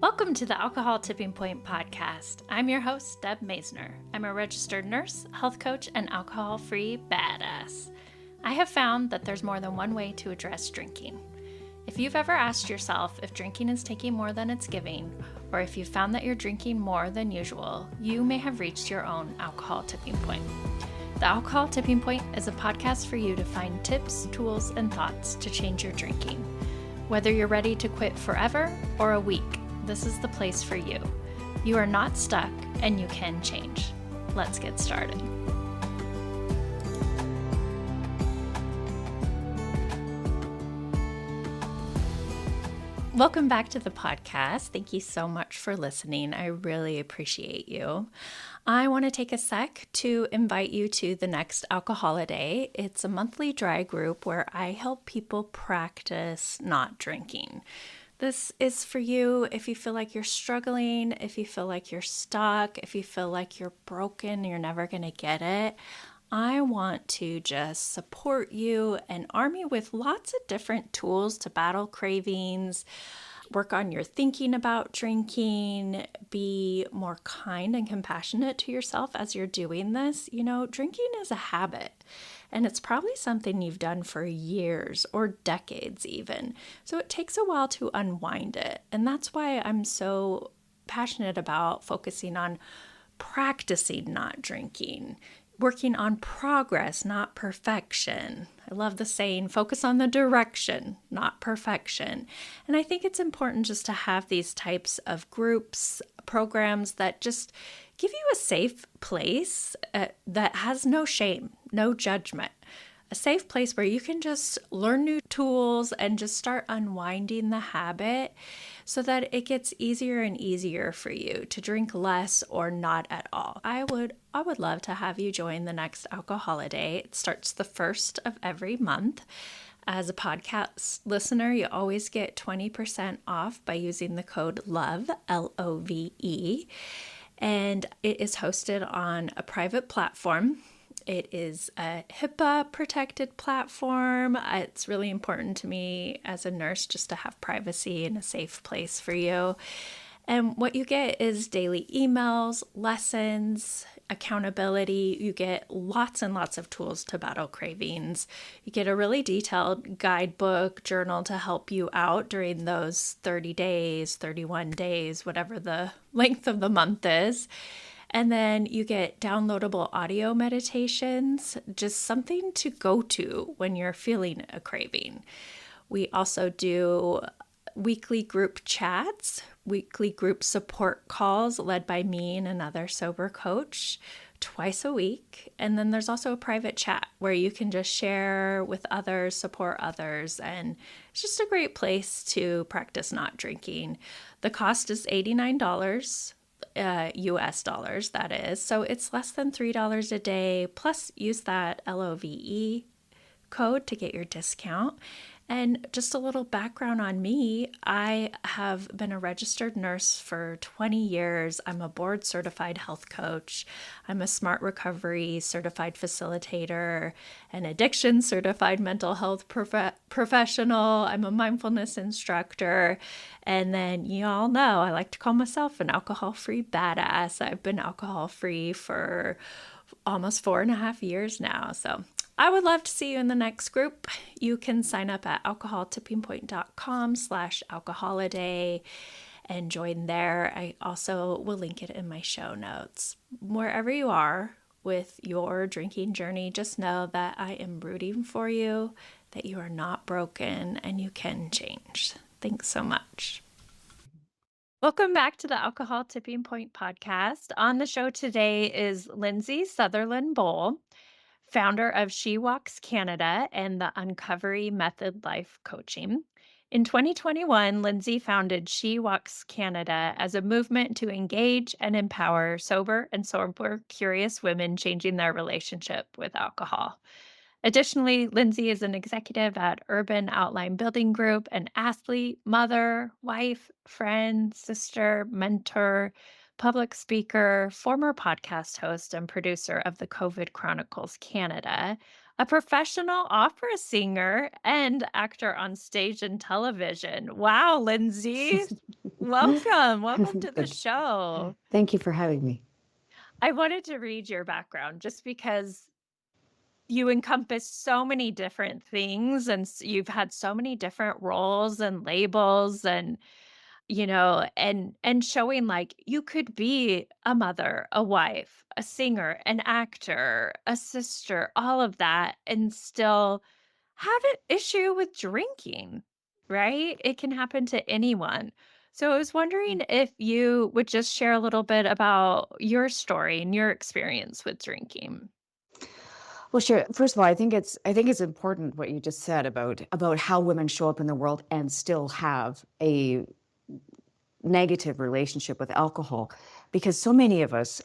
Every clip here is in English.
Welcome to the Alcohol Tipping Point podcast. I'm your host, Deb Maisner. I'm a registered nurse, health coach, and alcohol-free badass. I have found that there's more than one way to address drinking. If you've ever asked yourself if drinking is taking more than it's giving, or if you've found that you're drinking more than usual, you may have reached your own alcohol tipping point. The Alcohol Tipping Point is a podcast for you to find tips, tools, and thoughts to change your drinking. Whether you're ready to quit forever or a week, this is the place for you. You are not stuck and you can change. Let's get started. Welcome back to the podcast. Thank you so much for listening. I really appreciate you. I want to take a sec to invite you to the next Alcoholiday. It's a monthly dry group where I help people practice not drinking. This is for you if you feel like you're struggling, if you feel like you're stuck, if you feel like you're broken, you're never going to get it. I want to just support you and arm you with lots of different tools to battle cravings, work on your thinking about drinking, be more kind and compassionate to yourself as you're doing this. You know, drinking is a habit. And it's probably something you've done for years or decades even. So it takes a while to unwind it. And that's why I'm so passionate about focusing on practicing not drinking, working on progress, not perfection. I love the saying, focus on the direction, not perfection. And I think it's important just to have these types of groups, programs that just give you a safe place that has no shame, no judgment, a safe place where you can just learn new tools and just start unwinding the habit so that it gets easier and easier for you to drink less or not at all. I would love to have you join the next Alcoholiday. It starts the first of every month. As a podcast listener, you always get 20% off by using the code LOVE, L-O-V-E. And it is hosted on a private platform. It is a HIPAA protected platform. It's really important to me as a nurse just to have privacy and a safe place for you. And what you get is daily emails, lessons, accountability. You get lots and lots of tools to battle cravings. You get a really detailed guidebook, journal to help you out during those 30 days, 31 days, whatever the length of the month is. And then you get downloadable audio meditations, just something to go to when you're feeling a craving. We also do weekly group chats, weekly group support calls led by me and another sober coach twice a week. And then there's also a private chat where you can just share with others, support others. And it's just a great place to practice not drinking. The cost is $89. US dollars, that is. So it's less than $3 a day. Plus, use that LOVE code to get your discount. And just a little background on me, I have been a registered nurse for 20 years. I'm a board certified health coach. I'm a smart recovery certified facilitator, an addiction certified mental health professional. I'm a mindfulness instructor. And then you all know I like to call myself an alcohol-free badass. I've been alcohol-free for almost 4.5 years now. So I would love to see you in the next group. You can sign up at alcoholtippingpoint.com/alcoholiday and join there. I also will link it in my show notes. Wherever you are with your drinking journey, just know that I am rooting for you, that you are not broken and you can change. Thanks so much. Welcome back to the Alcohol Tipping Point podcast. On the show today is Lindsay Sutherland Boal, founder of She Walks Canada and the Uncovery Method Life Coaching. In 2021, Lindsay founded She Walks Canada as a movement to engage and empower sober and sober curious women changing their relationship with alcohol. Additionally, Lindsay is an executive at Urban Outline Building Group, an athlete, mother, wife, friend, sister, mentor, public speaker, former podcast host, and producer of the COVID Chronicles Canada, a professional opera singer, and actor on stage and television. Wow, Lindsay. Welcome. Welcome to the Good. show. Thank you for having me. I wanted to read your background just because you encompass so many different things and you've had so many different roles and labels and and showing like you could be a mother, a wife, a singer, an actor, a sister, all of that and still have an issue with drinking, right? It can happen to anyone. So I was wondering if you would just share a little bit about your story and your experience with drinking. Well, sure. First of all, I think it's important what you just said about how women show up in the world and still have a negative relationship with alcohol, because so many of us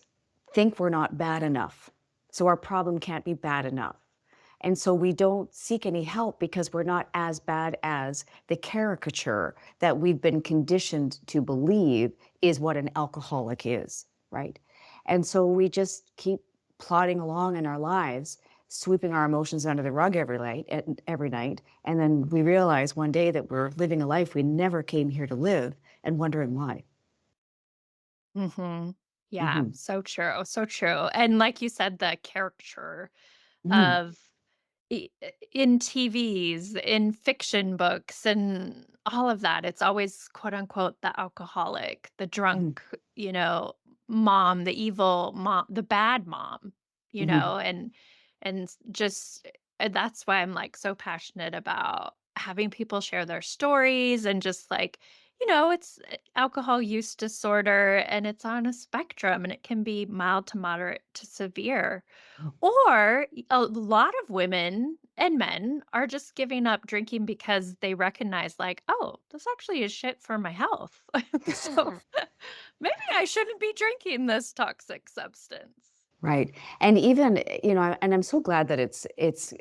think we're not bad enough. So our problem can't be bad enough. And so we don't seek any help because we're not as bad as the caricature that we've been conditioned to believe is what an alcoholic is, right? And so we just keep plodding along in our lives, sweeping our emotions under the rug every night, and then we realize one day that we're living a life we never came here to live and wondering why. Mhm. Yeah, Hmm. so true, so true. And like you said, the caricature Hmm. of in TVs, in fiction books, and all of that, it's always quote unquote the alcoholic, the Hmm. drunk, mom, the evil mom, the bad mom, Hmm. just that's why I'm like so passionate about having people share their stories and just like it's alcohol use disorder and it's on a spectrum and it can be mild to moderate to severe. Or a lot of women and men are just giving up drinking because they recognize like, "Oh, this actually is shit for my health." So, maybe I shouldn't be drinking this toxic substance. Right. And even, and I'm so glad that it's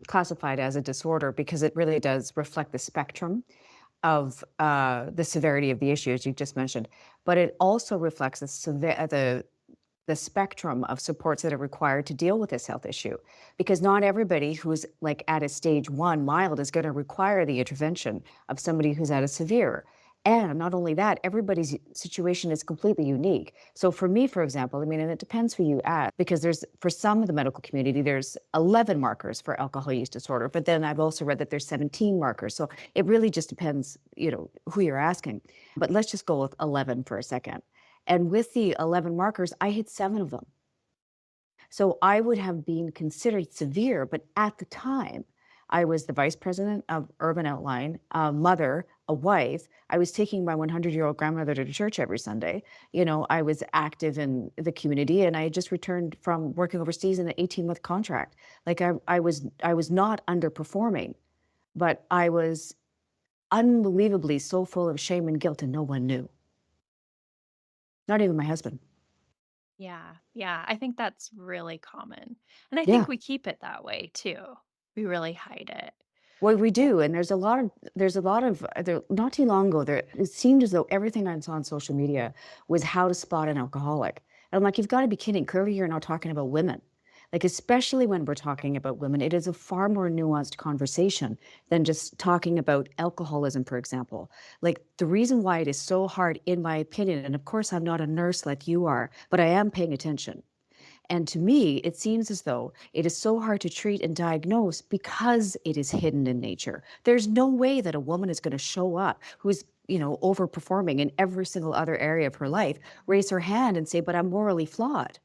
classified as a disorder, because it really does reflect the spectrum of the severity of the issue, as you just mentioned. But it also reflects the spectrum of supports that are required to deal with this health issue, because not everybody who's like at a stage 1 mild is going to require the intervention of somebody who's at a severe. And not only that, everybody's situation is completely unique. So for me, for example, I mean, and it depends who you ask, because for some of the medical community, there's 11 markers for alcohol use disorder, but then I've also read that there's 17 markers. So it really just depends, who you're asking. But let's just go with 11 for a second. And with the 11 markers, I hit 7 of them. So I would have been considered severe, but at the time, I was the vice president of Urban Outline, a mother, a wife. I was taking my 100-year-old grandmother to church every Sunday. I was active in the community, and I had just returned from working overseas in an 18-month contract. Like I was not underperforming, but I was unbelievably so full of shame and guilt, and no one knew. Not even my husband. Yeah, yeah, I think that's really common, and I Yeah. think we keep it that way too. We really hide it. Well, we Well do, and there not too long ago, there it seemed as though everything I saw on social media was how to spot an alcoholic. And I'm like, "You've gotta be kidding. Clearly, you're not talking about women." Like, especially when we're talking about women, it is a far more nuanced conversation than just talking about alcoholism, for example. Like, the reason why it is so hard, in my opinion, and of course, I'm not a nurse like you are, but I am paying attention. And to me, it seems as though it is so hard to treat and diagnose because it is hidden in nature. There's no way that a woman is going to show up who's, overperforming in every single other area of her life, raise her hand and say, "But I'm morally flawed."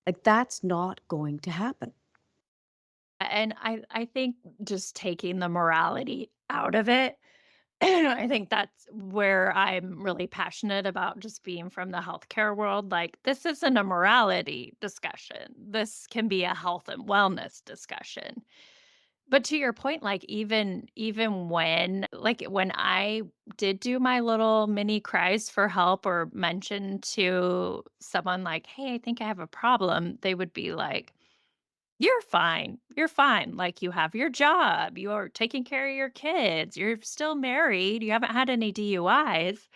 Like, that's not going to happen. and I think just taking the morality out of it, I think that's where I'm really passionate about just being from the healthcare world. Like, this isn't a morality discussion. This can be a health and wellness discussion. But to your point, like even when I did do my little mini cries for help or mention to someone like, "Hey, I think I have a problem," they would be like, "You're fine. You're fine. Like, you have your job, you're taking care of your kids, you're still married, you haven't had any DUIs,"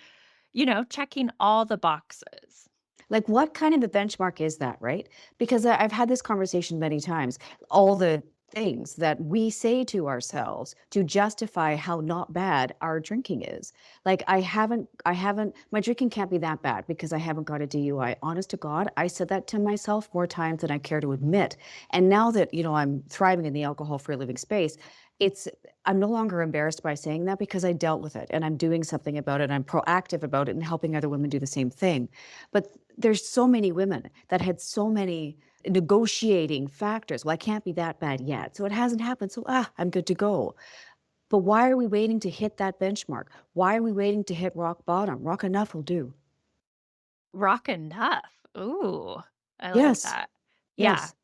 checking all the boxes. Like, what kind of a benchmark is that, right? Because I've had this conversation many times. All the things that we say to ourselves to justify how not bad our drinking is. Like my drinking can't be that bad because I haven't got a DUI. Honest to God, I said that to myself more times than I care to admit. And now that, I'm thriving in the alcohol-free living space, it's I'm no longer embarrassed by saying that because I dealt with it and I'm doing something about it. I'm proactive about it and helping other women do the same thing. But there's so many women that had so many negotiating factors. Well, I can't be that bad yet. So it hasn't happened. So, I'm good to go. But why are we waiting to hit that benchmark? Why are we waiting to hit rock bottom? Rock enough will do. Rock enough. Ooh, I like Yes. that. Yeah. Yes.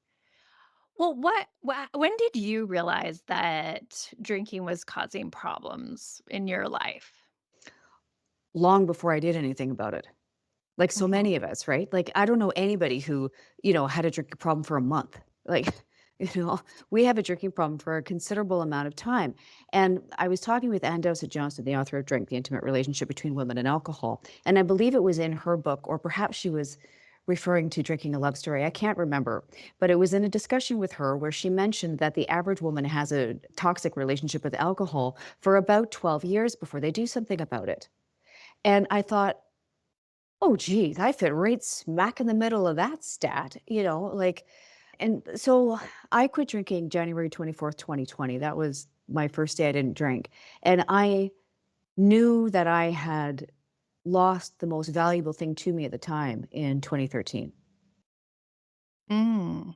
Well, when did you realize that drinking was causing problems in your life? Long before I did anything about it. Like so Mhm. many of us, right? Like, I don't know anybody who, had a drinking problem for a month. Like, we have a drinking problem for a considerable amount of time. And I was talking with Ann Dowsett Johnson, the author of Drink, The Intimate Relationship Between Women and Alcohol. And I believe it was in her book, or perhaps she was referring to Drinking a Love Story. I can't remember. But it was in a discussion with her where she mentioned that the average woman has a toxic relationship with alcohol for about 12 years before they do something about it. And I thought, oh, geez, I fit right smack in the middle of that stat, like, and so I quit drinking January 24th, 2020. That was my first day I didn't drink. And I knew that I had lost the most valuable thing to me at the time in 2013. Mm.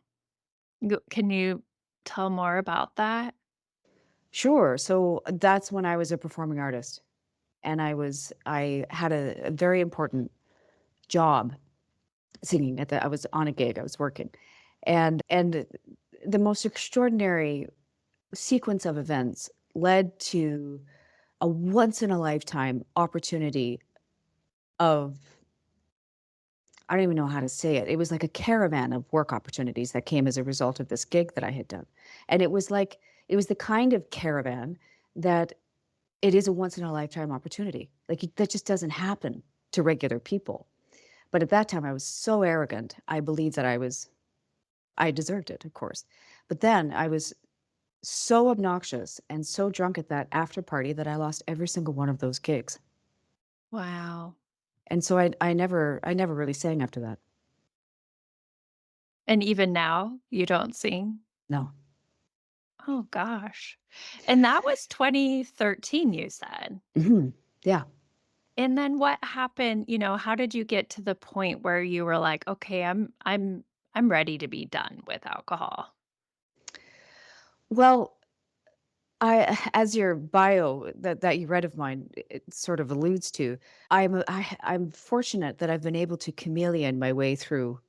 Can you tell more about that? Sure. So that's when I was a performing artist and I had a very important job singing I was on a gig, I was working. And the most extraordinary sequence of events led to a once in a lifetime opportunity of I don't even know how to say it. It was like a caravan of work opportunities that came as a result of this gig that I had done. And it was the kind of caravan that it is a once in a lifetime opportunity. Like that just doesn't happen to regular people. But at that time I was so arrogant. I believed that I deserved it, of course. But then I was so obnoxious and so drunk at that after party that I lost every single one of those gigs. Wow. And so I never really sang after that. And even now, you don't sing? No. Oh gosh. And that was 2013, you said? Mhm. Yeah. And then what happened, how did you get to the point where you were like, "Okay, I'm ready to be done with alcohol?" Well, I as your bio that you read of mine, it sort of alludes to, I'm fortunate that I've been able to chameleon my way through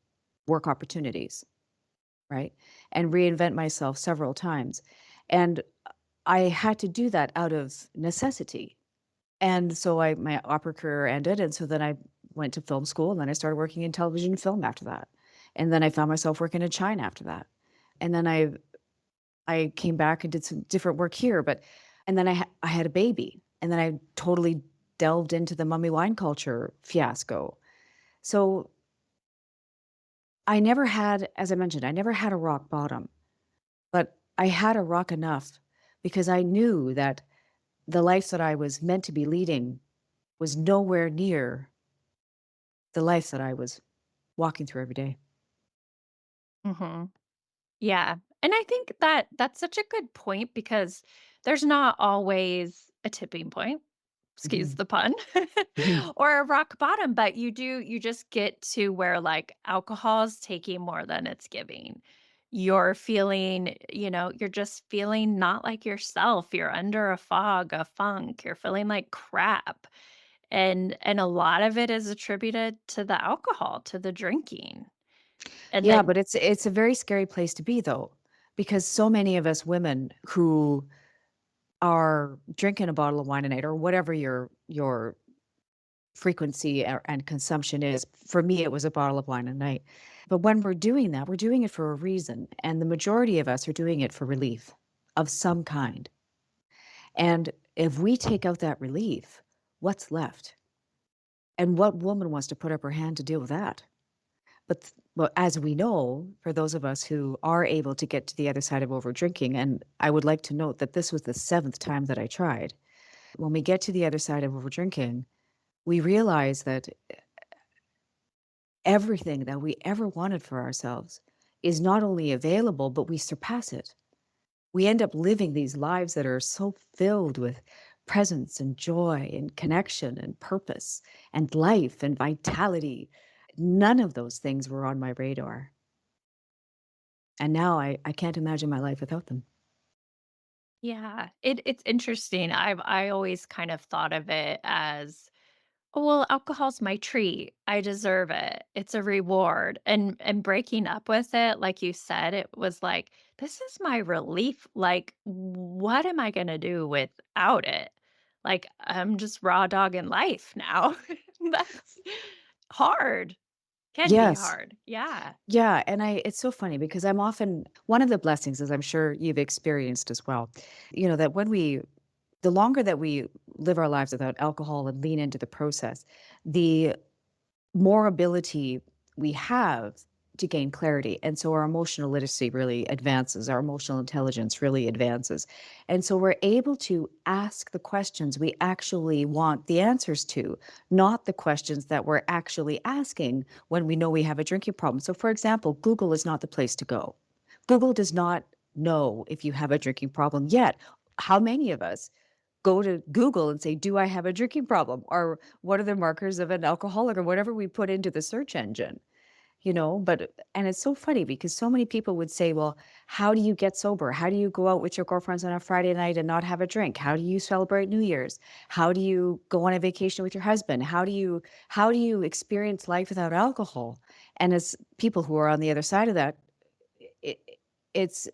work opportunities, right? And reinvent myself several times. And I had to do that out of necessity. And so my opera career ended, and so then I went to film school, and then I started working in television and film after that. And then I found myself working in China after that. And then I came back and did some different work here, but and then I had a baby, and then I totally delved into the mummy wine culture fiasco. So I never had, as I mentioned, I never had a rock bottom, but I had a rock enough because I knew that the life that I was meant to be leading was nowhere near the life that I was walking through every day. Mhm. Yeah, and I think that that's such a good point because there's not always a tipping point, excuse Mhm. the pun, Mhm. or a rock bottom, but you just get to where, like, alcohol is taking more than it's giving. You're feeling, you're just feeling not like yourself, you're under a fog, a funk, you're feeling like crap, and a lot of it is attributed to the alcohol, to the drinking, and Yeah, then but it's a very scary place to be though, because so many of us women who are drinking a bottle of wine a night or whatever your frequency and consumption is. For me, it was a bottle of wine a night. But when we're doing that, we're doing it for a reason, and the majority of us are doing it for relief of some kind. And if we take out that relief, what's left? And what woman wants to put up her hand to deal with that? But Well, as we know, for those of us who are able to get to the other side of over drinking, and I would like to note that this was the seventh time that I tried. When we get to the other side of over drinking, we realize that everything that we ever wanted for ourselves is not only available, but we surpass it. We end up living these lives that are so filled with presence and joy and connection and purpose and life and vitality. None of those things were on my radar. And now I can't imagine my life without them. Yeah, it's interesting. I always kind of thought of it as, "Oh, well, alcohol's my treat. I deserve it. It's a reward." And breaking up with it, like you said, it was like, "This is my relief. Like, what am I gonna do without it? Like, I'm just raw dogging life now." That's hard. Can be Yes. hard. Yeah. Yeah, and it's so funny because I'm often one of the blessings, as I'm sure you've experienced as well, that the longer that we live our lives without alcohol and lean into the process, the more ability we have to gain clarity. And so our emotional literacy really advances, our emotional intelligence really advances. And so we're able to ask the questions we actually want the answers to, not the questions that we're actually asking when we know we have a drinking problem. So, for example, Google is not the place to go. Google does not know if you have a drinking problem yet. How many of us go to Google and say, "Do I have a drinking problem?" Or what are the markers of an alcoholic or whatever we put into the search engine, But, and it's so funny because so many people would say, well, how do you get sober? How do you go out with your girlfriends on a Friday night and not have a drink? How do you celebrate New Year's? How do you go on a vacation with your husband? How do you experience life without alcohol? And as people who are on the other side of that, it, it's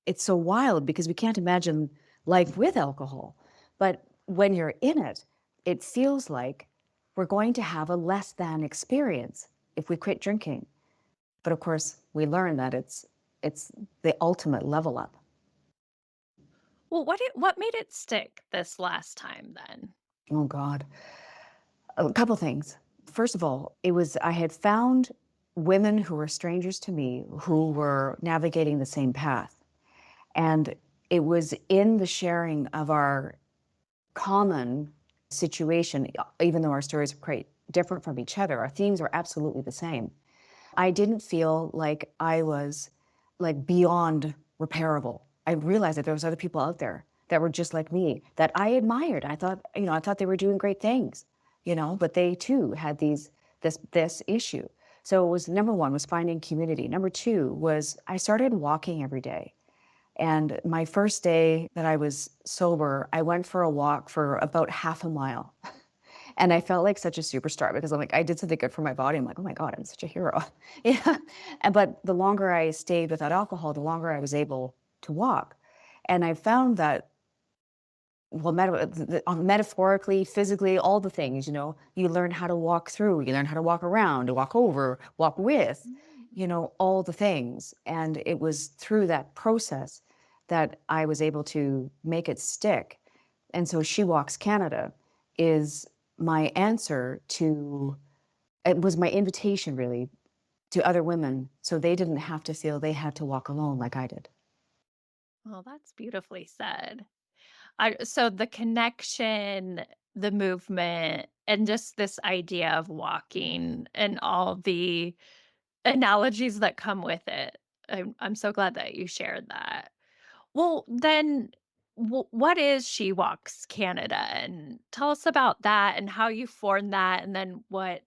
it's so wild because we can't imagine life with alcohol. But when you're in it, it feels like we're going to have a less than experience if we quit drinking. But of course, we learn that it's the ultimate level up. Well, what made it stick this last time then? Oh God. A couple things. First of all, it was I had found women who were strangers to me who were navigating the same path. And it was in the sharing of our common situation, even though our stories are quite different from each other, our themes are absolutely the same. I didn't feel like I was like beyond repairable. I realized that there was other people out there that were just like me that I admired. I thought they were doing great things, but they too had this issue. So it was number one was finding community. Number two was I started walking every day. And my first day that I was sober, I went for a walk for about half a mile. And I felt like such a superstar because I'm like, I did something good for my body. I'm like, oh my God, I'm such a hero. Yeah. But the longer I stayed without alcohol, the longer I was able to walk. And I found that, well, metaphorically, physically, all the things, you learn how to walk through, you learn how to walk around, to walk over, walk with, Mm. all the things. And it was through that process that I was able to make it stick. And so She Walks Canada is my answer to, it was my invitation really to other women so they didn't have to feel they had to walk alone like I did. Well, that's beautifully said. So the connection, the movement, and just this idea of walking and all the analogies that come with it. I'm so glad that you shared that. Well, then what is She Walks Canada? And tell us about that and how you formed that and then what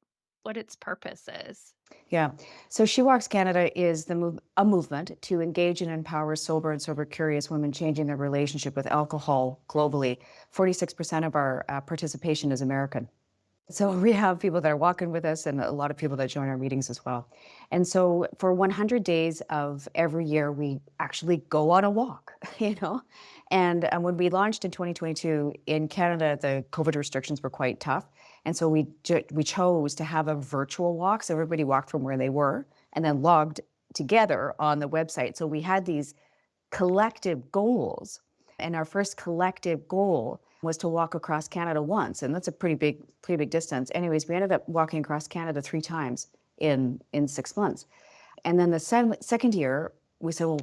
its purpose is. Yeah. So She Walks Canada is a movement to engage and empower sober and sober curious women changing their relationship with alcohol globally. 46% of our participation is American. So we have people that are walking with us and a lot of people that join our meetings as well. And so for 100 days of every year, we actually go on a walk, And when we launched in 2022 in Canada, the COVID restrictions were quite tough. And so we chose to have a virtual walk. So everybody walked from where they were and then logged together on the website. So we had these collective goals. And our first collective goal was to walk across Canada once. And that's a pretty big distance. Anyways, we ended up walking across Canada 3 times in 6 months. And then the second year, we said, well,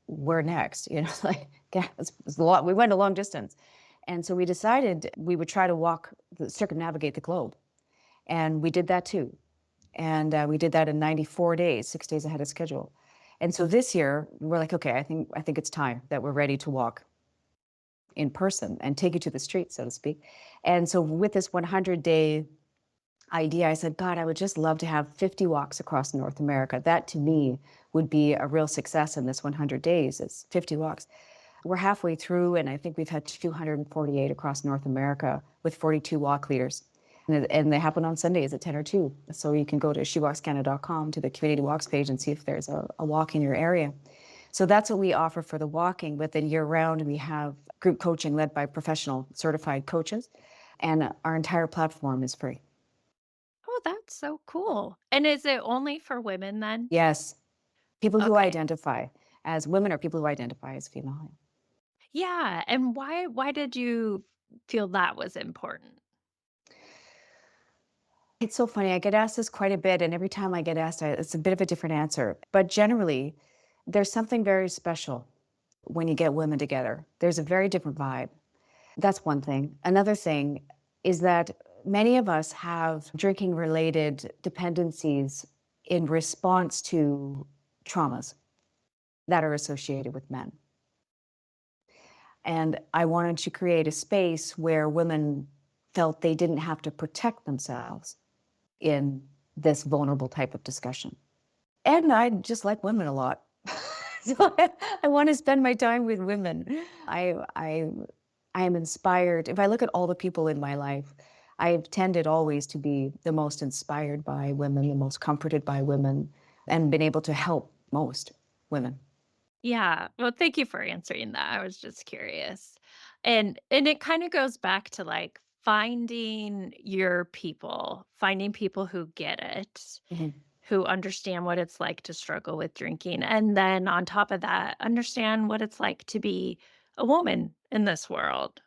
where next? Like, yeah, it's a lot. We went a long distance. And so we decided we would try to circumnavigate the globe. And we did that too. And we did that in 94 days, 6 days ahead of schedule. And so this year, we're like, okay, I think it's time that we're ready to walk in person and take it to the street, so to speak. And so with this 100-day idea, I said, God, I would just love to have 50 walks across North America. That to me would be a real success in this 100 days. It's 50 walks. We're halfway through, and I think we've had 248 across North America with 42 walk leaders. And they happen on Sundays at 10 or 2. So you can go to shewalkscanada.com to the community walks page and see if there's a walk in your area. So that's what we offer for the walking. But then year round, we have group coaching led by professional certified coaches. And our entire platform is free. Oh, that's so cool. And is it only for women then? Yes. People who Okay. identify as women or people who identify as female. Yeah, and why did you feel that was important? It's so funny. I get asked this quite a bit, and every time I get asked, it's a bit of a different answer. But generally, there's something very special when you get women together. There's a very different vibe. That's one thing. Another thing is that many of us have drinking related dependencies in response to traumas that are associated with men. And I wanted to create a space where women felt they didn't have to protect themselves in this vulnerable type of discussion. And I just like women a lot. So I want to spend my time with women. I am inspired. If I look at all the people in my life, I've tended always to be the most inspired by women, the most comforted by women, and been able to help most women. Yeah. Well, thank you for answering that. I was just curious. And it kind of goes back to like finding your people, finding people who get it, Mhm. who understand what it's like to struggle with drinking. And then on top of that, understand what it's like to be a woman in this world.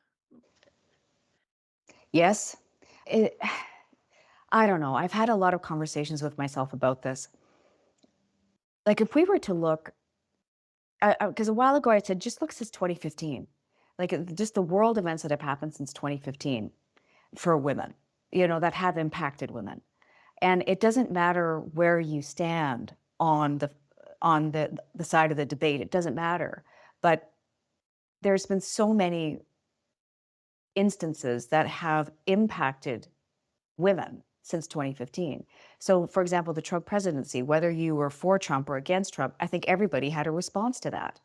Yes. It, I don't know. I've had a lot of conversations with myself about this. Like, if we were to look, because a while ago I said, just look since 2015, like just the world events that have happened since 2015 for women, that have impacted women. And it doesn't matter where you stand on the side of the debate. It doesn't matter. But there's been so many instances that have impacted women since 2015. So, for example, the Trump presidency, whether you were for Trump or against Trump, I think everybody had a response to that.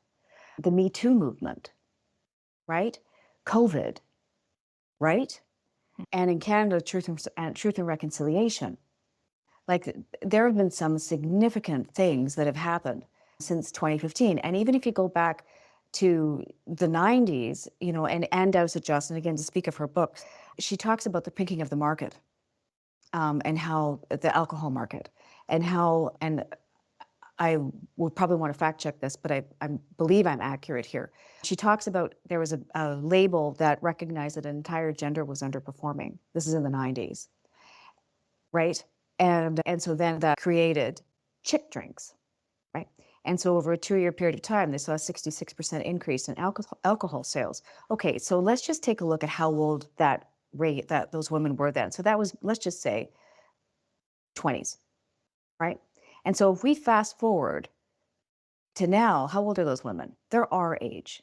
The Me Too movement, right? COVID, right? And in Canada, Truth and Reconciliation. Like, there have been some significant things that have happened since 2015. And even if you go back to the 90s, and Dowsett Justin, again, to speak of her book, she talks about the pinking of the market, and how the alcohol market, and I would probably want to fact check this, but I believe I'm accurate here. She talks about there was a label that recognized that an entire gender was underperforming. This is in the 90s, right? And so then that created chick drinks, right? And so over a 2-year period of time, they saw a 66% increase in alcohol sales. Okay, so let's just take a look at how old that those women were then. So that was, let's just say, 20s, right? And so if we fast forward to now, how old are those women? They're our age,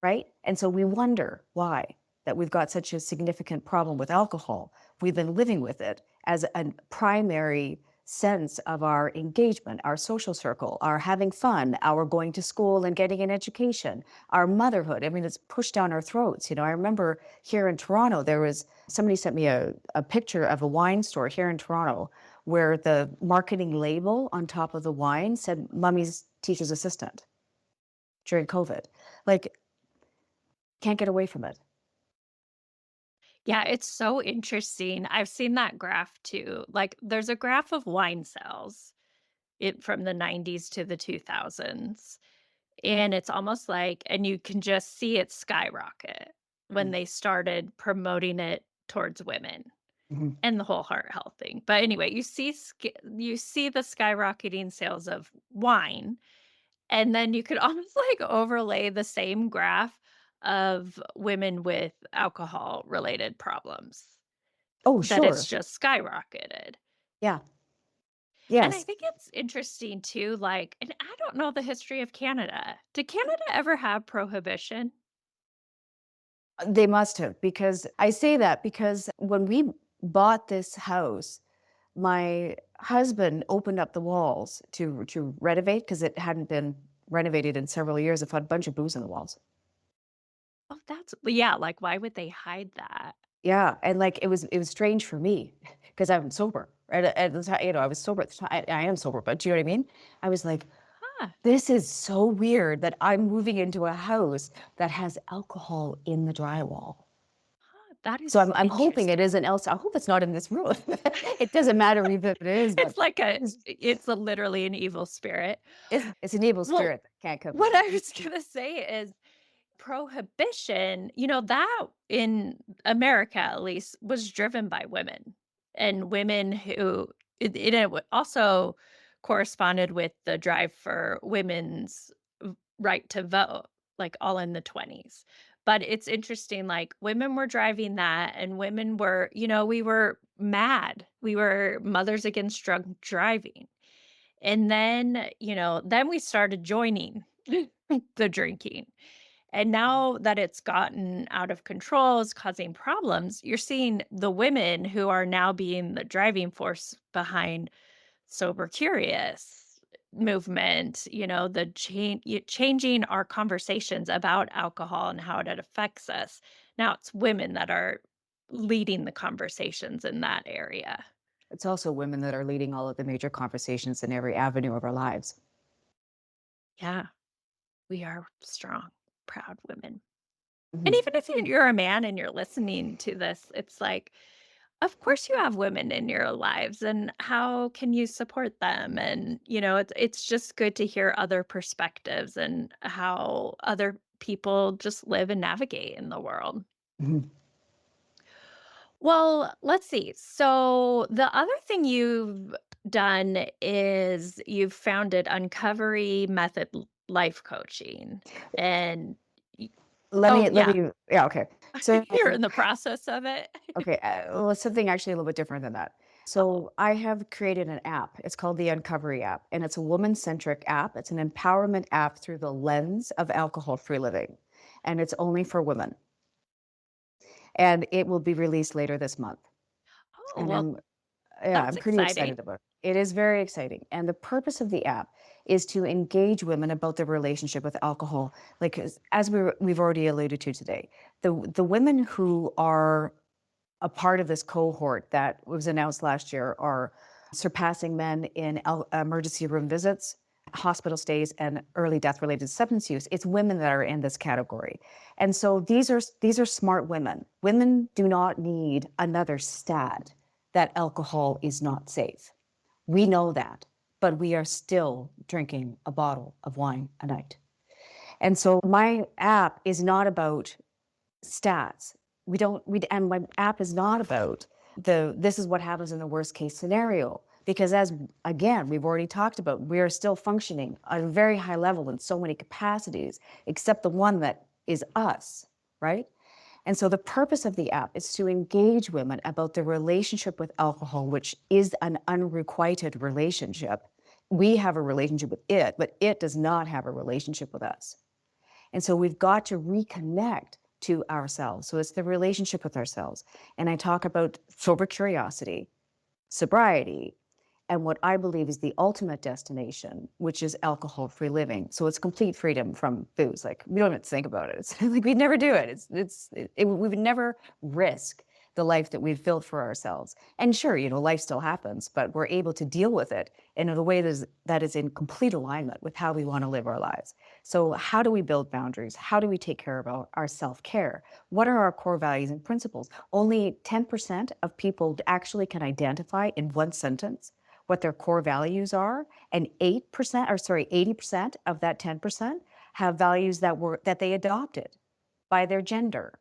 right? And so we wonder why that we've got such a significant problem with alcohol. We've been living with it as a primary sense of our engagement, our social circle, our having fun, our going to school and getting an education, our motherhood. I mean, it's pushed down our throats. I remember here in Toronto, somebody sent me a picture of a wine store here in Toronto where the marketing label on top of the wine said "Mummy's teacher's assistant" during COVID. Like, can't get away from it. Yeah, it's so interesting. I've seen that graph too. Like there's a graph of wine sales it from the 90s to the 2000s. And it's almost like and you can just see it skyrocket when Mm. they started promoting it towards women. Mhm. and the whole heart health thing. But anyway, you see the skyrocketing sales of wine, and then you could almost like overlay the same graph of women with alcohol related problems, Oh, that it's sure. just skyrocketed. Yeah. And I Yes. think it's interesting too, like, and I don't know the history of Canada. Did Canada ever have prohibition? They must have, because I say that because when we bought this house, my husband opened up the walls to renovate because it hadn't been renovated in several years. It had a bunch of booze in the walls. Oh, that's, well, yeah, like, why would they hide that? Yeah, and, like, it was strange for me because 'cause I'm sober. At the time, I was sober at the time. I am sober, but do you know what I mean? I was like, Huh, "This is so weird that I'm moving into a house that has alcohol in the drywall." huh, that So is I'm hoping it interesting. isn't else. I hope it's not in this room. It doesn't matter even if it is, but It's like it's it's a literally an evil spirit. it's an evil Well, spirit that can't come what in. I was gonna say is prohibition, that in America, at least, was driven by women, and women who also corresponded with the drive for women's right to vote, like, all in the 20s. But it's interesting, like, women were driving that, and women were, we were mad. We were mothers against drunk driving. And then we started joining the drinking. And now that it's gotten out of control, is causing problems, you're seeing the women who are now being the driving force behind Sober Curious movement, the changing our conversations about alcohol and how it affects us. Now it's women that are leading the conversations in that area. It's also women that are leading all of the major conversations in every avenue of our lives. Yeah, we are strong, proud women. And Mhm. even if you're a man and you're listening to this, it's like, of course you have women in your lives, and how can you support them? And, it's just good to hear other perspectives and how other people just live and navigate in the world. Mhm. Well, let's see. So the other thing you've done is you've founded Uncovery Method Life Coaching. And y- Let oh me let yeah, me yeah, okay. So, you're in the process of it. okay, well, something actually a little bit different than that. Oh. So, I have created an app. It's called the Uncovery app, and it's a woman-centric app. It's an empowerment app through the lens of alcohol-free living, and it's only for women. And it will be released later this month. Oh, And well, I'm that's pretty exciting. excited about it. It is very exciting. And the purpose of the app is to engage women about their relationship with alcohol. Like as we've already alluded to today, the women who are a part of this cohort that was announced last year are surpassing men in emergency room visits, hospital stays, and early death related substance use. It's women that are in this category. And so these are smart women. Women do not need another stat that alcohol is not safe. We know that, but we are still drinking a bottle of wine a night. And so my app is not about stats. We don't we and my app is not about this is what happens in the worst case scenario, because as again we've already talked about, we are still functioning at a very high level in so many capacities except the one that is us, right? And so the purpose of the app is to engage women about their relationship with alcohol, which is an unrequited relationship. We have a relationship with it, but it does not have a relationship with us. And so we've got to reconnect to ourselves. So it's the relationship with ourselves. And I talk about sober curiosity, sobriety, and what I believe is the ultimate destination, which is alcohol-free living. So it's complete freedom from booze. Like we don't even think about it. It's like we'd never do it. We would never risk the life that we've built for ourselves. And sure, life still happens, but we're able to deal with it in a way that is in complete alignment with how we want to live our lives. So how do we build boundaries? How do we take care of our self-care? What are our core values and principles? Only 10% of people actually can identify in one sentence what their core values are, and 80% of that 10% have values that they adopted by their gender,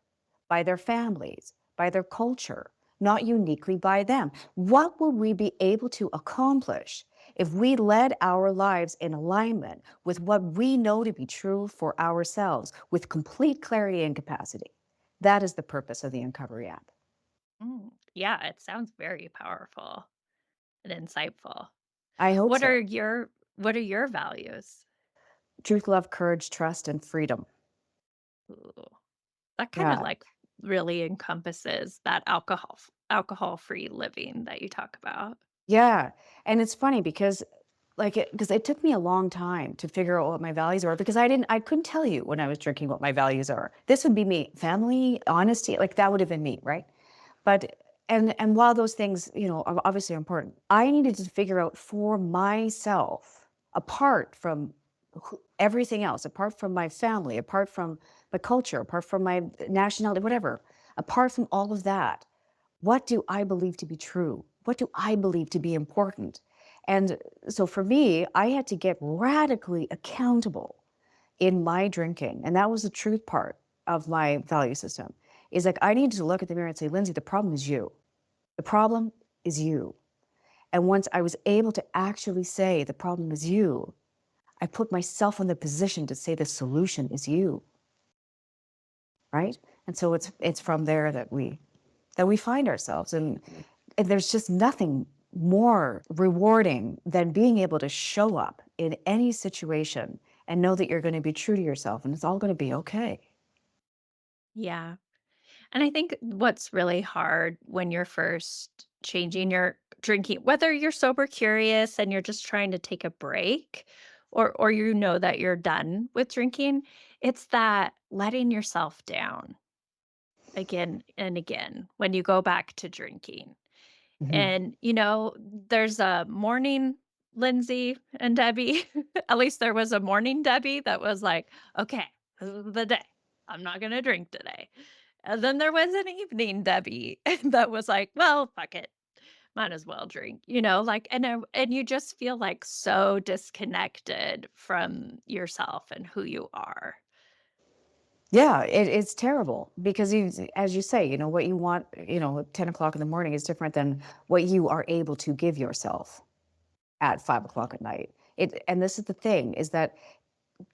by their families, by their culture, not uniquely by them. What would we be able to accomplish if we led our lives in alignment with what we know to be true for ourselves with complete clarity and capacity? That is the purpose of the Uncovery app. Yeah, it sounds very powerful and insightful. I hope What so. are your what are your values? Truth, love, courage, trust, and freedom. Ooh, that kind of Yeah. like really encompasses that alcohol-free living that you talk about. Yeah. And it's funny because because it took me a long time to figure out what my values are because I couldn't tell you when I was drinking what my values are. This would be me, family, honesty, like that would have been me, right? But and while those things, are obviously important, I needed to figure out for myself, apart from everything else, apart from my family, apart from my culture, apart from my nationality, whatever, apart from all of that, what do I believe to be true? What do I believe to be important? And so for me, I had to get radically accountable in my drinking. And that was the truth part of my value system. Is like I needed to look at the mirror and say, Lindsay, the problem is you. The problem is you. And once I was able to actually say the problem is you, I put myself in the position to say the solution is you. Right? And so it's from there that we find ourselves. And there's just nothing more rewarding than being able to show up in any situation and know that you're going to be true to yourself and it's all going to be okay. Yeah. And I think what's really hard when you're first changing your drinking, whether you're sober curious and you're just trying to take a break or you know that you're done with drinking, it's that letting yourself down again and again when you go back to drinking. Mhm. And, there's a morning Lindsay and Debbie. At least there was a morning Debbie that was like, "Okay, this is the day. I'm not gonna drink today." And then there was an evening Debbie that was like, "Well, fuck it. Might as well drink," like, and you just feel like so disconnected from yourself and who you are. Yeah, it's terrible because as you say, what you want, at 10 o'clock in the morning is different than what you are able to give yourself at 5 o'clock at night. And this is the thing is that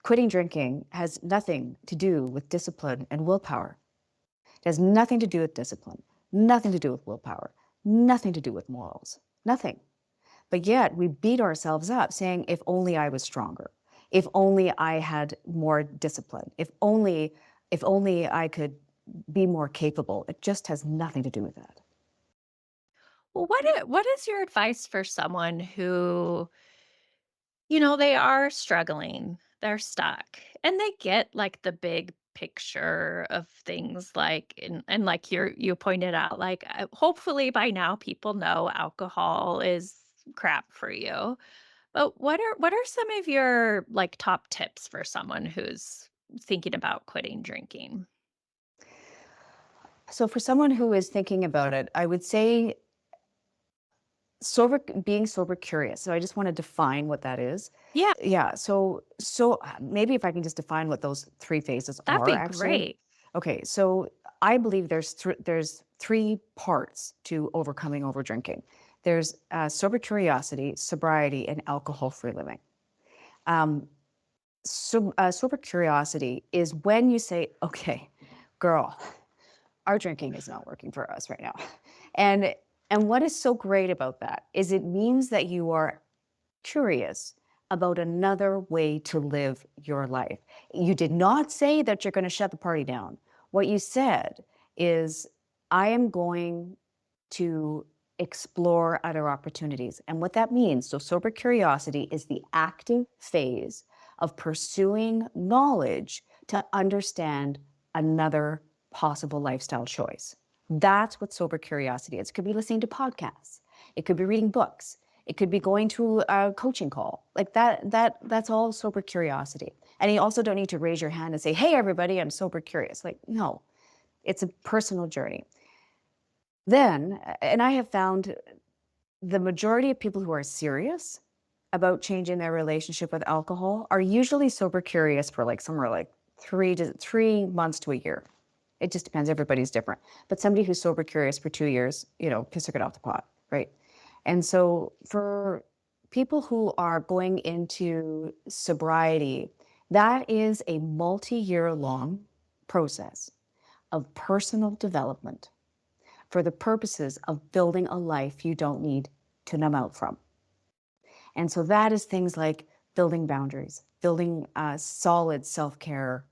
quitting drinking has nothing to do with discipline and willpower. It has nothing to do with discipline, nothing to do with willpower, nothing to do with morals, nothing. But yet we beat ourselves up saying, if only I was stronger, if only I had more discipline, if only I could be more capable. It just has nothing to do with that. Well, what is your advice for someone who, they are struggling, they're stuck, and they get like the big picture of things like and like you pointed out, like hopefully by now people know alcohol is crap for you. But what are some of your like top tips for someone who's thinking about quitting drinking? So for someone who is thinking about it, I would say being sober curious. So I just want to define what that is. Yeah, Yeah. So maybe if I can just define what those three phases that'd are be actually. great. Okay. So I believe there's three parts to overcoming over drinking. There's sober curiosity, sobriety, and alcohol-free living. Um, sober curiosity is when you say, okay, girl, our drinking is not working for us right now. And and what is so great about that is it means that you are curious about another way to live your life. You did not say that you're going to shut the party down. What you said is, I am going to explore other opportunities. And what that means, so sober curiosity is the active phase of pursuing knowledge to understand another possible lifestyle choice. That's what sober curiosity is. It could be listening to podcasts. It could be reading books. It could be going to a coaching call. Like that's all sober curiosity. And you also don't need to raise your hand and say, "Hey everybody, I'm sober curious." Like, no. It's a personal journey. Then, and I have found the majority of people who are serious about changing their relationship with alcohol are usually sober curious for like somewhere like 3 months to a year. It just depends. Everybody's different. But somebody who's sober curious for 2 years, kiss or get off the pot, right? And so for people who are going into sobriety, that is a multi-year long process of personal development for the purposes of building a life you don't need to numb out from. And so that is things like building boundaries, building a solid self-care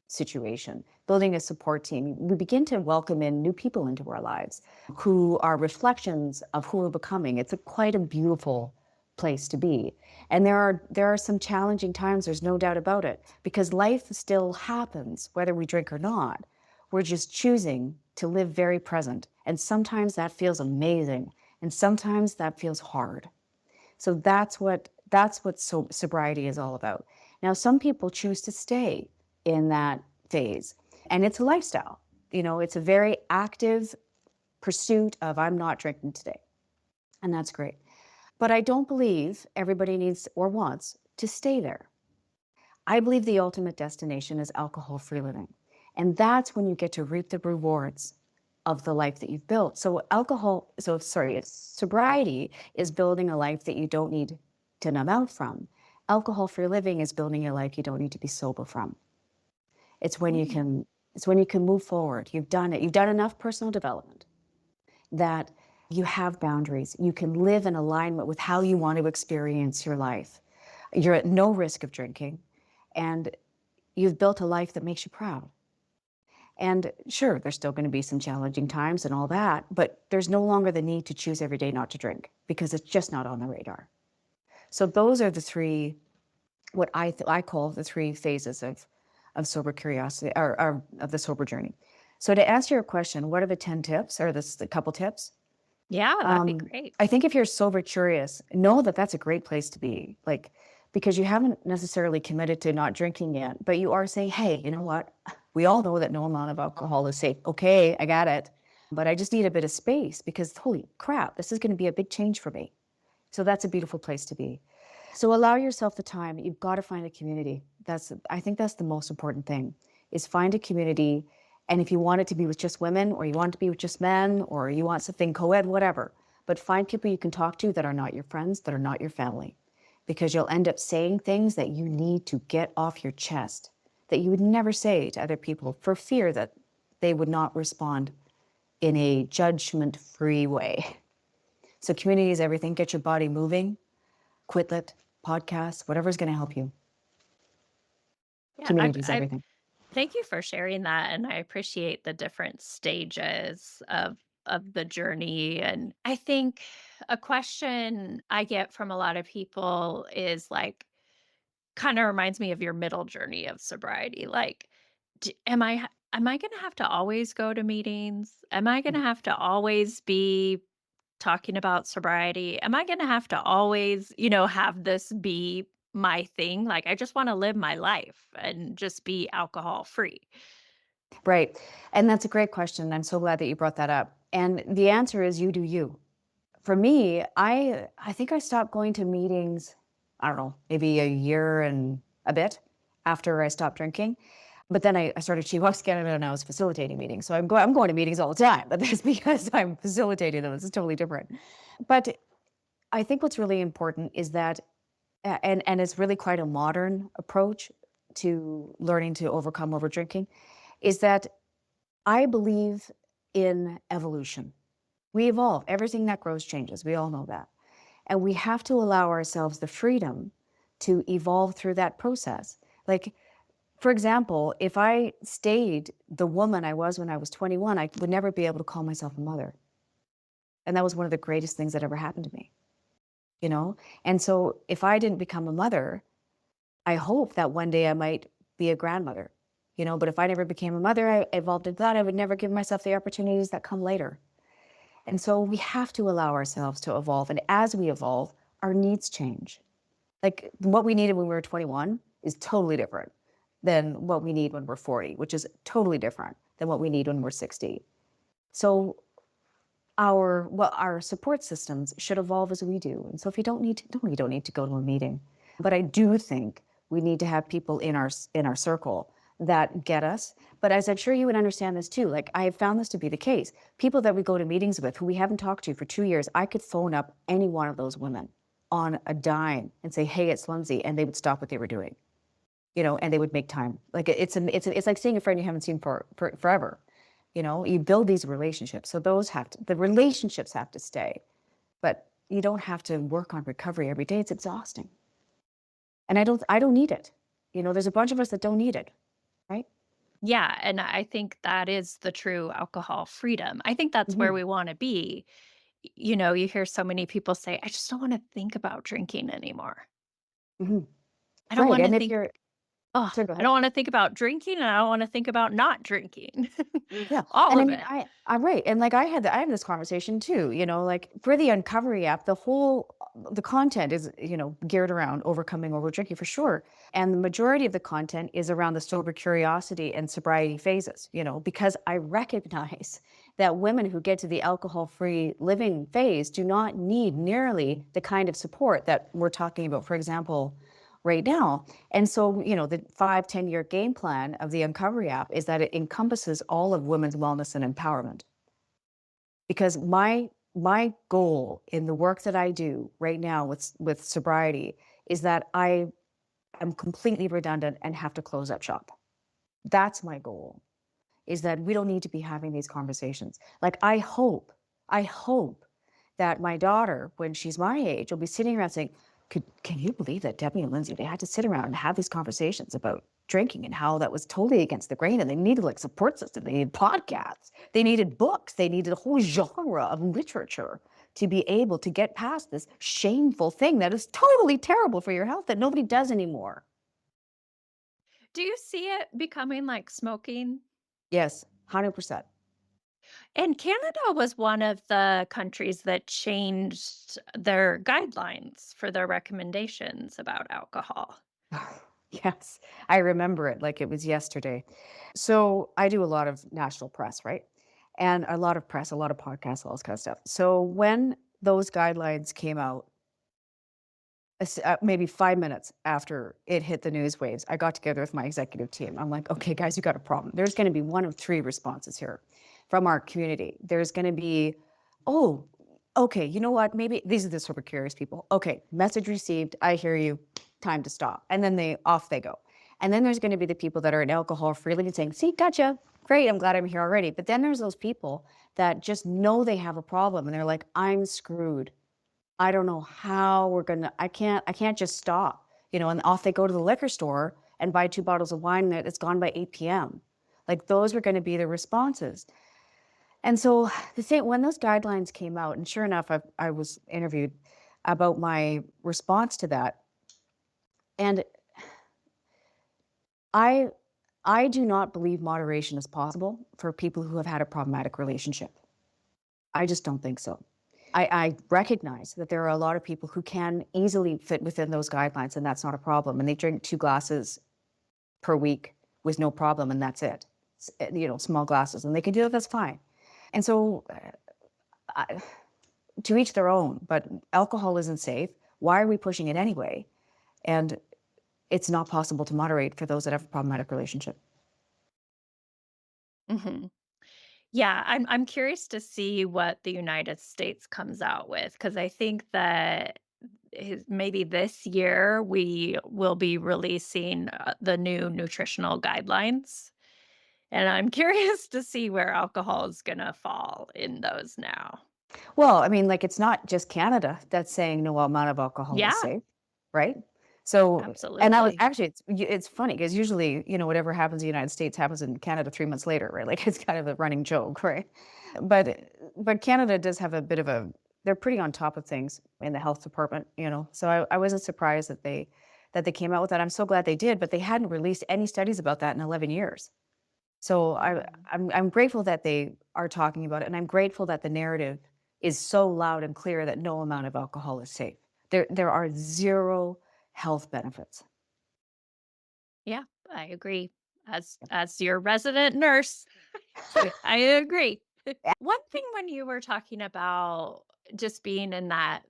situation, building a support team. We begin to welcome in new people into our lives who are reflections of who we're becoming. It's quite a beautiful place to be. And there are some challenging times, there's no doubt about it, because life still happens, whether we drink or not. We're just choosing to live very present. And sometimes that feels amazing, and sometimes that feels hard. So that's what sobriety is all about. Now, some people choose to stay in that phase, and it's a lifestyle. It's a very active pursuit of I'm not drinking today, and that's great. But I don't believe everybody needs or wants to stay there. I believe the ultimate destination is alcohol-free living, and that's when you get to reap the rewards of the life that you've built. Sobriety is building a life that you don't need to numb out from. Alcohol-free living is building a life you don't need to be sober from. It's when you can move forward. You've done it. You've done enough personal development that you have boundaries. You can live in alignment with how you want to experience your life. You're at no risk of drinking, and you've built a life that makes you proud. And sure, there's still going to be some challenging times and all that, but there's no longer the need to choose every day not to drink because it's just not on the radar. So those are the three, what I call the three phases of sober curiosity, or of the sober journey. So to answer your question, what are the 10 tips, or the couple tips? Yeah, that'd be great. I think if you're sober curious, know that that's a great place to be, because you haven't necessarily committed to not drinking yet, but you are saying, hey, you know what? We all know that no amount of alcohol is safe. Okay, I got it. But I just need a bit of space because holy crap, this is going to be a big change for me. So that's a beautiful place to be. So allow yourself the time. You've got to find a community. I think that's the most important thing, is find a community. And if you want it to be with just women, or you want it to be with just men, or you want something co-ed, whatever, but find people you can talk to that are not your friends, that are not your family, because you'll end up saying things that you need to get off your chest that you would never say to other people for fear that they would not respond in a judgment-free way. So community is everything. Get your body moving, Quitlet, podcasts, whatever's going to help you. Yeah, Community is everything. thank you for sharing that, and I appreciate the different stages of the journey. And I think a question I get from a lot of people is like, kind of reminds me of your middle journey of sobriety. Like, am I going to have to always go to meetings? Am I going to have to always be talking about sobriety? Am I going to have to always, have this be my thing? Like, I just want to live my life and just be alcohol free. Right. And that's a great question. I'm so glad that you brought that up. And the answer is you do you. For me, I think I stopped going to meetings, I don't know, maybe a year and a bit after I stopped drinking. But then I started She Walks Canada and I was facilitating meetings. So I'm going to meetings all the time, but that's because I'm facilitating them. This is totally different. But I think what's really important is that, and it's really quite a modern approach to learning to overcome overdrinking, is that I believe in evolution. We evolve. Everything that grows changes. We all know that. And we have to allow ourselves the freedom to evolve through that process. Like, for example, if I stayed the woman I was when I was 21, I would never be able to call myself a mother. And that was one of the greatest things that ever happened to me, And so if I didn't become a mother, I hope that one day I might be a grandmother, but if I never became a mother, I evolved into that, I would never give myself the opportunities that come later. And so we have to allow ourselves to evolve. And as we evolve, our needs change. Like what we needed when we were 21 is totally different than what we need when we're 40, which is totally different than what we need when we're 60. So our support systems should evolve as we do. And so if you don't need to go to a meeting. But I do think we need to have people in our circle that get us. But as I'm sure you would understand this too, like I have found this to be the case. People that we go to meetings with who we haven't talked to for 2 years, I could phone up any one of those women on a dime and say, "Hey, it's Lindsay," and they would stop what they were doing, and they would make time. Like it's like seeing a friend you haven't seen for forever. You build these relationships, so the relationships have to stay, but you don't have to work on recovery every day. It's exhausting, and I don't need it. There's a bunch of us that don't need it, right? Yeah, and I think that is the true alcohol freedom. I think that's where Hmm. we wanna be. You hear so many people say, "I just don't wanna think about drinking anymore. Hmm. I don't Right, wanna and if think you're oh, sorry, go I ahead. don't wanna think about drinking, and I don't wanna think about not drinking." Yeah, All and I of mean, it. I'm right, and like I have this conversation too. Like for the Uncovery app, the content is geared around overcoming over drinking for sure, and the majority of the content is around the sober curiosity and sobriety phases. Because I recognize that women who get to the alcohol-free living phase do not need nearly the kind of support that we're talking about, for example, right now. And so, the 5, 10 year game plan of the Uncovery app is that it encompasses all of women's wellness and empowerment. Because my goal in the work that I do right now with sobriety is that I am completely redundant and have to close up shop. That's my goal. Is that we don't need to be having these conversations. Like I hope that my daughter, when she's my age, will be sitting around saying, can you believe that Debbie and Lindsay, they had to sit around and have these conversations about drinking and how that was totally against the grain and they needed like support system, they needed podcasts, they needed books, they needed a whole genre of literature to be able to get past this shameful thing that is totally terrible for your health that nobody does anymore. Do you see it becoming like smoking? Yes, 100%. And Canada was one of the countries that changed their guidelines for their recommendations about alcohol. Yes, I remember it like it was yesterday. So I do a lot of national press, right? And a lot of press, a lot of podcasts, all this kind of stuff. So when those guidelines came out, maybe 5 minutes after it hit the news waves, I got together with my executive team. I'm like, okay, guys, you got a problem. There's going to be one of three responses here from our community. There's going to be, oh, okay, you know what? Maybe these are the super curious people. Okay, message received. I hear you. Time to stop. And then off they go. And then there's going to be the people that are in alcohol freely and saying, see, gotcha. Great. I'm glad I'm here already. But then there's those people that just know they have a problem and they're like, I'm screwed. I don't know how I can't just stop, and off they go to the liquor store and buy 2 bottles of wine that it's gone by 8 p.m. Like those were going to be the responses. And so the thing, when those guidelines came out, and sure enough, I was interviewed about my response to that. And I, I do not believe moderation is possible for people who have had a problematic relationship. I just don't think so. I recognize that there are a lot of people who can easily fit within those guidelines, and that's not a problem. And they drink 2 glasses per week with no problem, and that's it. Small glasses, and they can do it. That's fine. And so, I, to each their own. But alcohol isn't safe. Why are we pushing it anyway? And it's not possible to moderate for those that have a problematic relationship. Mhm. Yeah, I'm curious to see what the United States comes out with because I think that maybe this year we will be releasing the new nutritional guidelines. And I'm curious to see where alcohol is going to fall in those now. Well, I mean, like, it's not just Canada that's saying no amount of alcohol is Yeah, safe, right? So, and I was absolutely. actually, it's funny because usually, whatever happens in the United States happens in Canada 3 months later, right? Like it's kind of a running joke, right? But Canada does have a bit of they're pretty on top of things in the health department. So I wasn't surprised that they came out with that. I'm so glad they did, but they hadn't released any studies about that in 11 years. So Mhm. I'm grateful that they are talking about it, and I'm grateful that the narrative is so loud and clear that no amount of alcohol is safe. There are zero health benefits. Yeah, I agree. As your resident nurse, I agree. One thing when you were talking about just being in that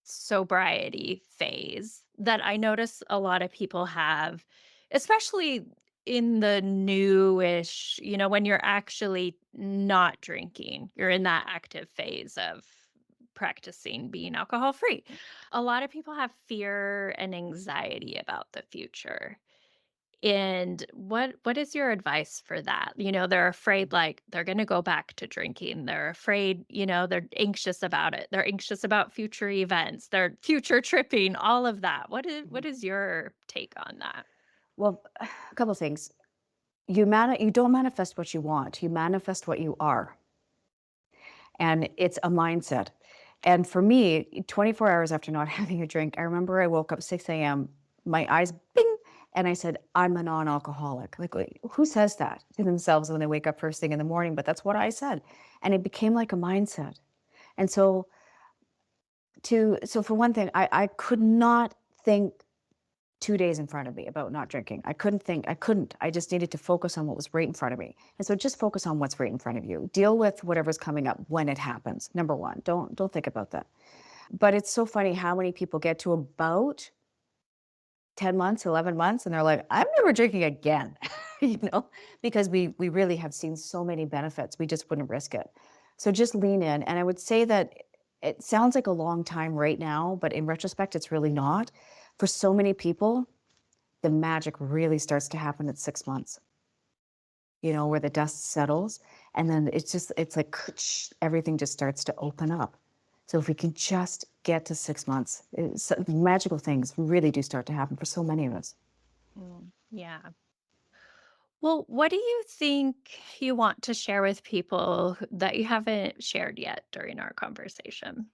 sobriety phase that I notice a lot of people have, especially in the newish, when you're actually not drinking, you're in that active phase of practicing being alcohol free. A lot of people have fear and anxiety about the future. And what is your advice for that? They're afraid like they're going to go back to drinking. They're afraid, they're anxious about it. They're anxious about future events. They're future tripping, all of that. What is your take on that? Well, a couple of things. You don't manifest what you want. You manifest what you are. And it's a mindset. And for me, 24 hours after not having a drink, I remember I woke up 6 a.m., my eyes bing, and I said, I'm a non-alcoholic. Like, wait, who says that to themselves when they wake up first thing in the morning? But that's what I said. And it became like a mindset. And so for one thing, I could not think 2 days in front of me about not drinking. I couldn't think. I couldn't. I just needed to focus on what was right in front of me. And so just focus on what's right in front of you. Deal with whatever's coming up when it happens. Number one, don't think about that. But it's so funny how many people get to about 10 months, 11 months, and they're like, I'm never drinking again, because we really have seen so many benefits. We just wouldn't risk it. So just lean in. And I would say that it sounds like a long time right now, but in retrospect, it's really not. For so many people, the magic really starts to happen at 6 months, where the dust settles. And then it's like everything just starts to open up. So if we can just get to 6 months, magical things really do start to happen for so many of us. Yeah. Well, what do you think you want to share with people that you haven't shared yet during our conversation?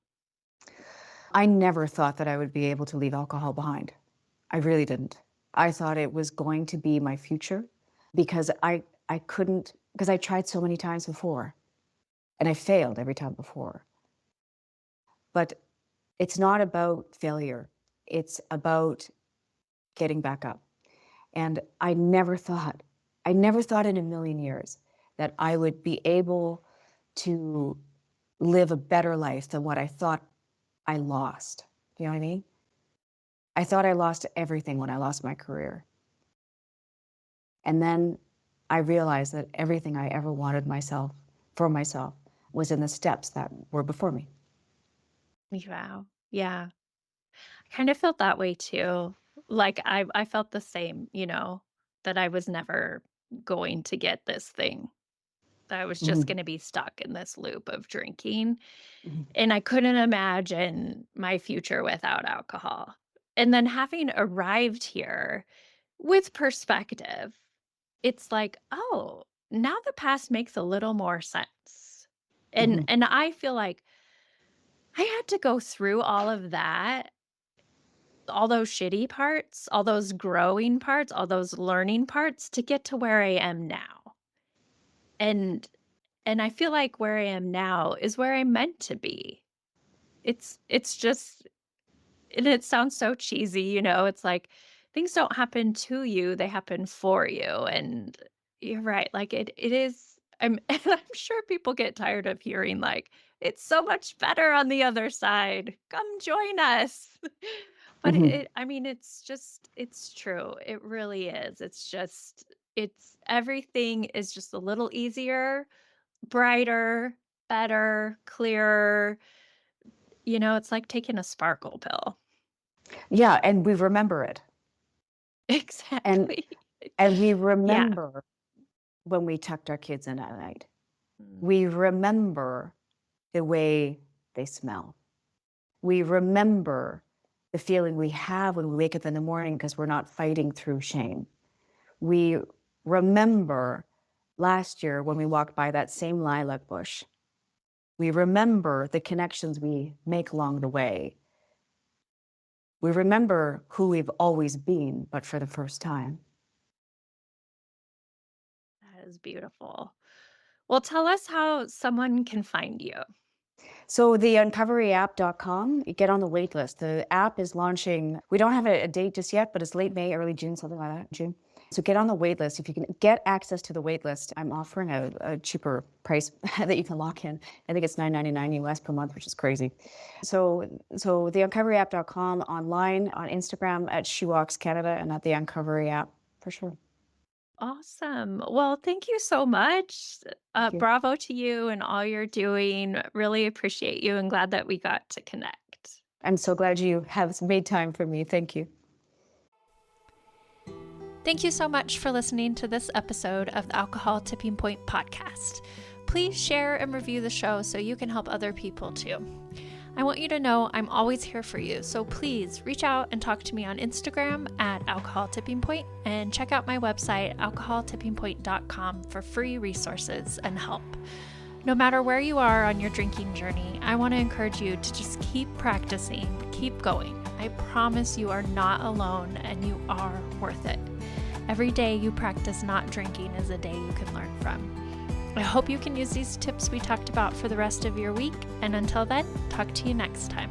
I never thought that I would be able to leave alcohol behind. I really didn't. I thought it was going to be my future because I couldn't, because I tried so many times before and I failed every time before. But it's not about failure. It's about getting back up. And I never thought in a million years that I would be able to live a better life than what I thought I lost. You know what I mean? I thought I lost everything when I lost my career. And then I realized that everything I ever wanted for myself was in the steps that were before me. Wow. Yeah. I kind of felt that way too. Like I felt the same, that I was never going to get this thing. That I was just Mhm, going to be stuck in this loop of drinking. mhm, And I couldn't imagine my future without alcohol. And then having arrived here with perspective, it's like, "Oh, now the past makes a little more sense." And mhm. and I feel like I had to go through all of that, all those shitty parts, all those growing parts, all those learning parts to get to where I am now. And and I feel like where I am now is where I'm meant to be. It's just and it sounds so cheesy, it's like things don't happen to you, they happen for you. And you're right. Like it is and I'm sure people get tired of hearing like it's so much better on the other side. Come join us. But Mhm. I mean it's true. It really is. It's everything is just a little easier, brighter, better, clearer. It's like taking a sparkle pill. Yeah, and we remember it. And Exactly. and we Yeah. remember when we tucked our kids in at night. Mm. We remember the way they smell. We remember the feeling we have when we wake up in the morning because we're not fighting through shame. We remember last year when we walked by that same lilac bush. We remember the connections we make along the way. We remember who we've always been, but for the first time. That is beautiful. Well, tell us how someone can find you. So the uncoveryapp.com, you get on the wait list. The app is launching. We don't have a date just yet, but it's late May, early June, something like that, June. So get on the wait list. If you can get access to the wait list, I'm offering a cheaper price that you can lock in. I think it's $9.99 US per month, which is crazy. So the uncoveryapp.com, online, on Instagram at She Walks Canada, and at the Uncovery app, for sure. Awesome. Well, thank you so much. Thank you. Bravo to you and all you're doing. Really appreciate you and glad that we got to connect. I'm so glad you have made time for me. Thank you. Thank you so much for listening to this episode of the Alcohol Tipping Point podcast. Please share and review the show so you can help other people too. I want you to know I'm always here for you, so please reach out and talk to me on Instagram at Alcohol Tipping Point and check out my website, alcoholtippingpoint.com, for free resources and help. No matter where you are on your drinking journey, I want to encourage you to just keep practicing, keep going. I promise you are not alone and you are worth it. Every day you practice not drinking is a day you can learn from. I hope you can use these tips we talked about for the rest of your week, and until then, talk to you next time.